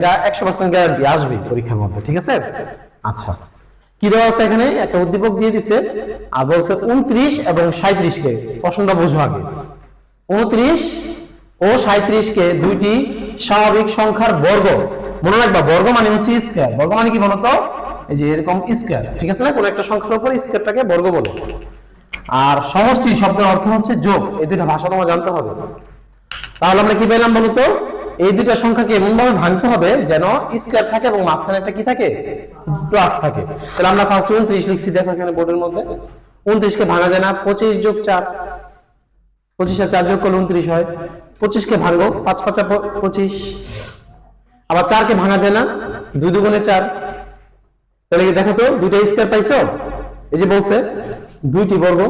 এটা 100% গ্যারান্টি আসবে পরীক্ষার মধ্যে, ঠিক আছে? আচ্ছা, কি দেওয়া আছে এখানে? একটা উদ্দীপক দিয়ে দিছে আর বলছে 29 এবং 37 কে, প্রশ্নটা বুঝো আগে। 29 ও 37 কে দুইটি স্বাভাবিক সংখ্যার বর্গ, মনে রাখবা বর্গ মানে হচ্ছে স্কয়ার। বর্গ মানে কি বলতো? এই যে এরকম স্কয়ার, ঠিক আছে না? কোন একটা সংখ্যার উপর স্কয়ারটাকে বর্গ বলে। আর সমষ্টি শব্দের অর্থ হচ্ছে যোগ। এই দুটো ভাষা তোমার জানতে হবে। তাহলে আমরা কি পেলাম বলতো? এই দুটো সংখ্যাকে এমন ভাবে ভাঙতে হবে যেন স্কয়ার থাকে এবং মাঝখানে একটা কি থাকে? প্লাস থাকে। তাহলে আমরা ফার্স্ট 29 লিখছি, দেখো এখানে বোর্ডের মধ্যে। 29 কে ভাঙা যায় না, 25 যোগ 4, 25 আর 4 যোগ করলে 29 হয়। 25 কে ভাঙো, 5 5 25। আবার 4 কে ভাঙা যায় না, 2 2 4। তাহলে কি দেখো তো দুইটা স্কয়ার পাইছো? এই যে বলছে দুইটি বর্গ,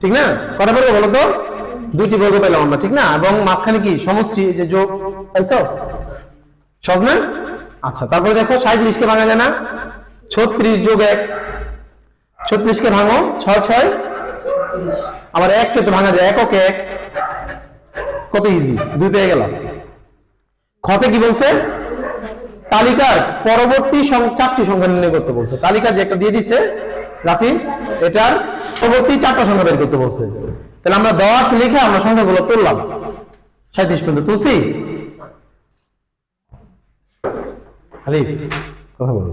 ঠিক না? কটা বর্গ বলো তো? দুইটি বর্গ পেলাম আমরা, ঠিক না? এবং মাঝখানে কি সমষ্টি, যে যোগ, পাইছো? সহজ না? আচ্ছা, তারপরে দেখো 37 কে ভাঙা যায় না, 36 যোগ 1। 36 কে ভাঙো, 6 6। আবার 1 কে তো ভাঙা যায়, এককে 1। কত ইজি, দুই পেয়ে গেলাম। খতে কি বলছে? তালিকার পরবর্তী চারটি সংখ্যা নির্ণয় করতে বলছে। তালিকা যে একটা দিয়ে দিছে রাফি, এটার পরবর্তী 4টা সংখ্যা বের করতে বলছে। তাহলে আমরা দেওয়া আছে লিখে আমরা সংখ্যাগুলো তুললাম 37 পর্যন্ত। তুলছি? আলিফ কথা বলবো।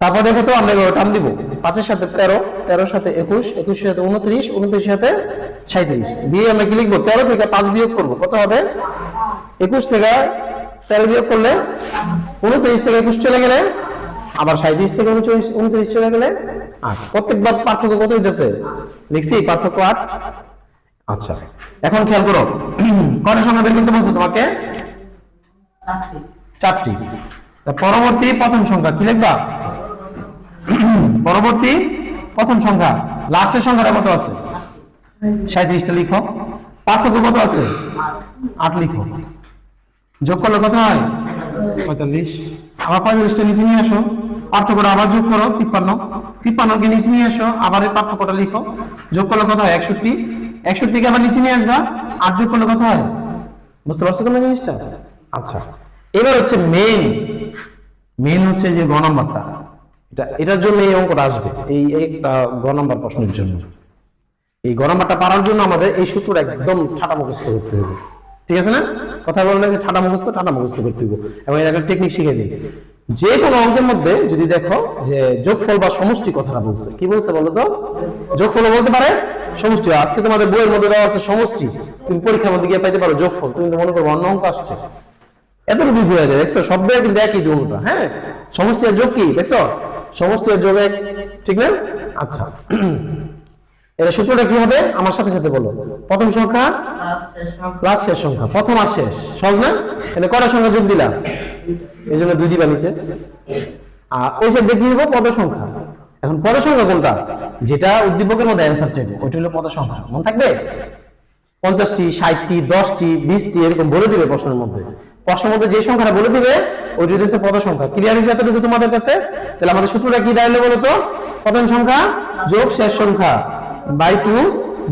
তারপর দেখো তো আমরা এবার টার্ম দিব। 5 এর সাথে 13, 13 এর সাথে 21, 21 এর সাথে 29, 29 এর সাথে 37 দিয়ে আমরা কি লিখবো? 13 থেকে 5 বিয়োগ করব, কত হবে? 21 থেকে 13 বিয়োগ করলে 29 থেকে 21 চলে গেলে, আবার 37 থেকে 29 চলে গেলে 8। প্রত্যেকবার পার্থক্য কত হইতেছে? লিখছি পার্থক্য 8। আচ্ছা, এখন খেয়াল করো, কয়টা সংখ্যা বের করতে বলছে তোমাকে? 4টি। পরবর্তী প্রথম সংখ্যা কি লিখবা? পরবর্তী প্রথম সংখ্যা, লাস্টের সংখ্যাটা কত আছে? 37টা লিখো। পার্থক্য কত আছে? 8 লিখো। যোগ করলে কত হয়? 45। আবার 45টা নিচে নিয়ে আসো, পার্থক্যটা আবার যোগ করো 53। 53 কে নিচে নিয়ে আসো, আবার এই পার্থক্যটা লিখো। যোগ করলে কত হয়? 61। 61 কে আবার নিচে নিয়ে আসবা, 8 যোগ করলে কত হয়? বুঝতে পারছো তোমরা জিনিসটা? আচ্ছা, এবার হচ্ছে মেইন হচ্ছে যে গ নাম্বারটা, এটার জন্য এই অঙ্কটা আসবে, এই একটা গ নাম্বার প্রশ্নের জন্য। এই গ নাম্বারটা পারার জন্য আমাদের এই সূত্রটা একদম ঠাটা মুখস্থ করতে হবে, ঠিক আছে না? কথা বললে যে ঠাটা মুখস্থ করতে হবে। এবং এর একটা টেকনিক শিখে দিই। যে কোনো অঙ্কের মধ্যে যদি দেখো যে যোগফল বা সমষ্টি কথাটা বলছে, কি বলছে বলো তো? যোগফল বলতে পারে, সমষ্টি। আজকে তোমাদের বইয়ের মধ্যে দেওয়া আছে সমষ্টি, তুমি পরীক্ষার মধ্যে গিয়ে পাইতে পারো যোগফল। তুমি তো মনে করো অন্য অঙ্ক আসছে, এতটুকু ঘুরে যায়, দেখছো? সব কিন্তু একই দুটা। হ্যাঁ, সমষ্টি আর যোগ কি দেখছো? সমষ্টি আর যোগ এক, ঠিক না? আচ্ছা, এর সূত্রটা কি হবে আমার সাথে সাথে বলো? প্রথম সংখ্যা প্লাস শেষ সংখ্যা। প্রথম আর শেষ, সহজ না? এখানে কয়টা সংখ্যা যোগ দিলাম, এই জন্য 2 দিবা নিচে। আর ওই সাইডে কি হবে? পদ সংখ্যা। এখন পদ সংখ্যা কোনটা? যেটা উদ্দীপকের মধ্যে অ্যান্সার চাইবে, ওইটা হলো পদ সংখ্যা। মনে থাকবে? 50টি, 60টি, 10টি, 20টি এরকম বলে দিবে প্রশ্নের মধ্যে। প্রশ্নের মধ্যে যে সংখ্যাটা বলে দিবে ওইটা হচ্ছে পদ সংখ্যা। ক্লিয়ার হয়েছে এতটুকু তোমাদের কাছে? তাহলে আমাদের সূত্রটা কি দাঁড়ালো বলো তো? প্রথম সংখ্যা যোগ শেষ সংখ্যা বাই 2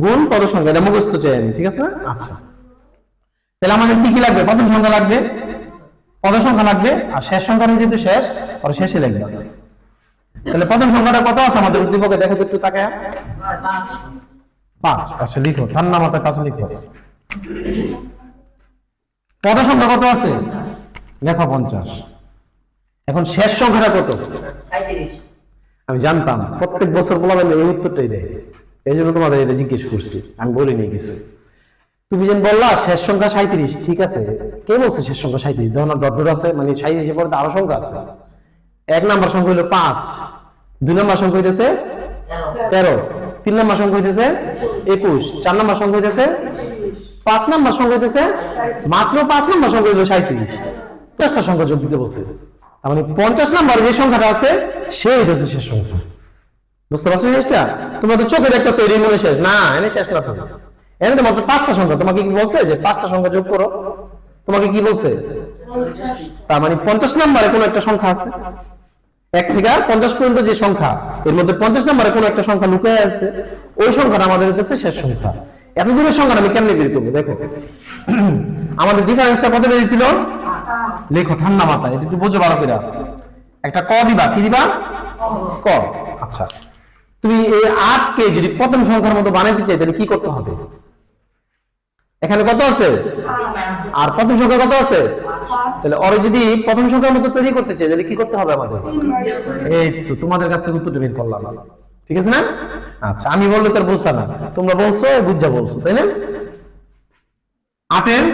গুণ পদ সংখ্যা। এটা মুখস্থ চাই আমি, ঠিক আছে না? আচ্ছা, তাহলে আমাদের কি কি লাগবে? প্রথম সংখ্যা লাগবে, পদ সংখ্যা লাগবে, আর শেষ সংখ্যা যেহেতু শেষ, আর শেষে লাগবে। তাহলে প্রথম সংখ্যাটা কত আছে আমাদের উদ্দীপকে? দেখো একটু তাকায়। 5। আচ্ছা, লিখো, ঠান্ডা মাথায় 5 লিখো। পদ সংখ্যা কত আছে? লেখো 50। এখন শেষ সংখ্যাটা কত? 37। আমি জানতাম প্রত্যেক বছর বলবেন এই উত্তরটাই দেয়, এই জন্য তোমাদের এটা জিজ্ঞেস করছি, আমি বলিনি কিছু। তুমি যেন বললা শেষ সংখ্যা 37, ঠিক আছে, কে বলছে শেষ সংখ্যা 37? দেখো না, ডট আছে, মানে 37 এর পরে আরো সংখ্যা আছে। 1 নাম্বার সংখ্যা হলো 5, 2 নাম্বার সংখ্যা হইতেছে 13, 3 নাম্বার সংখ্যা হইতেছে 21, 4 নাম্বার সংখ্যা হইতেছে 5 নাম্বার সংখ্যা হইতেছে মাত্র 5 নাম্বার সংখ্যা হলো 37। 50টা সংখ্যা যোগ দিতে বলছে, তার মানে 50 নাম্বার যে সংখ্যাটা আছে সেই হইতেছে শেষ সংখ্যা। বুঝতে পারছো জিনিসটা? তোমরা তো চোখে দেখতেছো এর মনে শেষ না, এনে শেষ না। তো এখানে তো মাত্র 5টা সংখ্যা। তোমাকে কি বলছে যে 5টা সংখ্যা যোগ করো? তোমাকে কি বলছে? তার মানে 50 নম্বরে কোন একটা সংখ্যা আছে, 1 থেকে 50 পর্যন্ত যে সংখ্যা, এর মধ্যে 50 নম্বরে কোন একটা সংখ্যা লুকিয়ে আছে, ওই সংখ্যাটা আমাদের কাছে শেষ সংখ্যা। এত দূরের সংখ্যা আমি কেমনে বের করবো? দেখো আমাদের ডিফারেন্সটা কত বেরিয়েছিল? লেখো ঠান্ডা মাথায়, এটা একটু বোঝো ভালো করে। একটা ক দিবা, কি দিবা? ক। আচ্ছা, তুমি এই 8 কে যদি প্রথম সংখ্যার মতো বানাইতে চাই তাহলে কি করতে হবে? এখানে কত আছে? আর প্রথম সংখ্যা কত আছে? তাহলে ওরে যদি প্রথম সংখ্যার মতো তৈরি করতে চাই তাহলে কি করতে হবে আমাদের? এই তো তোমাদের কাছ থেকে উত্তরটা বের করলাম, ঠিক আছে না? আচ্ছা, আমি বললে তো আর বুঝতা না, তোমরা বলছো বুঝা বলছো, তাই না? 8 এর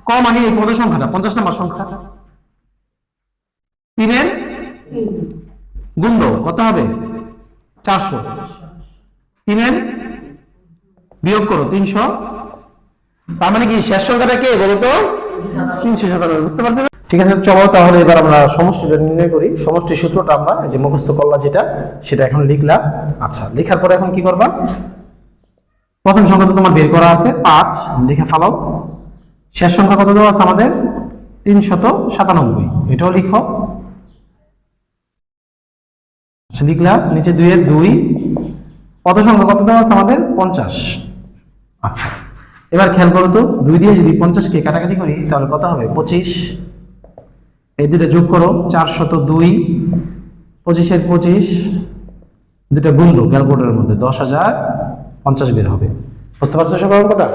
ক মানে এই প্রথম সংখ্যাটা 50 নম্বর সংখ্যা। 3 এর গুণ দাও, কত হবে? 400। 3 এর বিয়োগ করো 300। তার মানে কি শেষ সংখ্যাটা কে বলো তো? 397। বুঝতে পারছো? ঠিক আছে, চলো তাহলে এবার আমরা সমষ্টিটা নির্ণয় করি। সমষ্টির সূত্রটা আমরা যে মুখস্থ করলাম যেটা, সেটা এখন লিখলাম। আচ্ছা, লেখার পরে এখন কি করবা? প্রথম সংখ্যা তো তোমার বের করা আছে 5, লিখে ফেলাও। শেষ সংখ্যা কত দেওয়া আছে আমাদের? 397, এটাও লিখো। আচ্ছা, লিখলাম। নিচে 2 এর 2। কত সংখ্যা কত দেওয়া আছে আমাদের? 50। আচ্ছা, এবার খেয়াল করো তো, 2 দিয়ে যদি 50 কে কাটাকাটি করি তাহলে কত হবে? 25। এই দুটো যোগ করো, 402। 25 এর 25, দুটো গুণ দাও ক্যালকুলেটরের মধ্যে, 10,050 বের হবে। বুঝতে পারছো সব কথা?